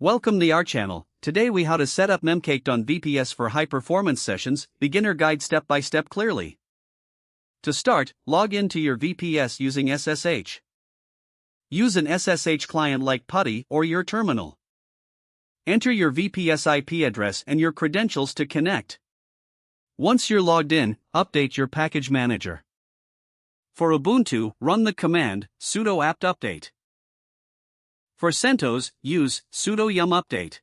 Welcome to our channel. Today we how to set up Memcached on VPS for high performance sessions, beginner guide step by step clearly. To start, log in to your VPS using SSH. Use an SSH client like PuTTY or your terminal. Enter your VPS IP address and your credentials to connect. Once you're logged in, update your package manager. For Ubuntu, run the command sudo apt update. For CentOS, use sudo yum update.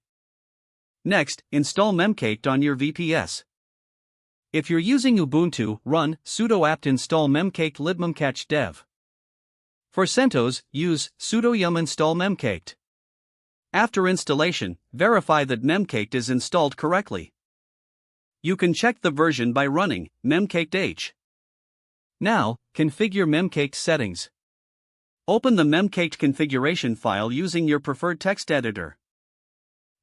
Next, install Memcached on your VPS. If you're using Ubuntu, run sudo apt install memcached libmemcached dev. For CentOS, use sudo yum install memcached. After installation, verify that Memcached is installed correctly. You can check the version by running memcached. Now, configure Memcached settings. Open the Memcached configuration file using your preferred text editor.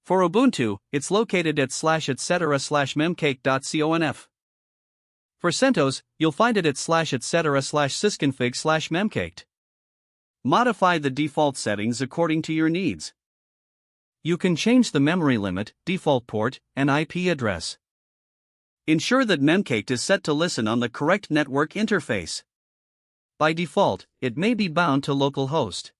For Ubuntu, it's located at /etc/memcached.conf. For CentOS, you'll find it at /etc/sysconfig/memcached. Modify the default settings according to your needs. You can change the memory limit, default port, and IP address. Ensure that Memcached is set to listen on the correct network interface. By default, it may be bound to localhost.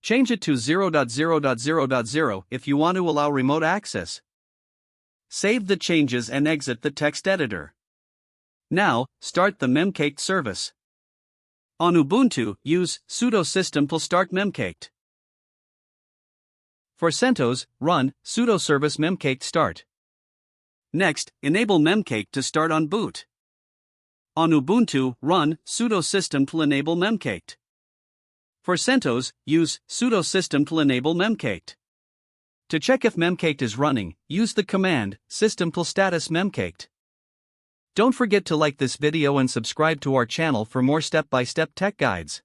Change it to 0.0.0.0 if you want to allow remote access. Save the changes and exit the text editor. Now, start the Memcached service. On Ubuntu, use sudo system to start Memcached. For CentOS, run sudo service memcached start. Next, enable Memcached to start on boot. On Ubuntu, run sudo system to enable Memcached. For CentOS, use sudo system to enable Memcached. To check if Memcached is running, use the command system-status memcached. Don't forget to like this video and subscribe to our channel for more step-by-step tech guides.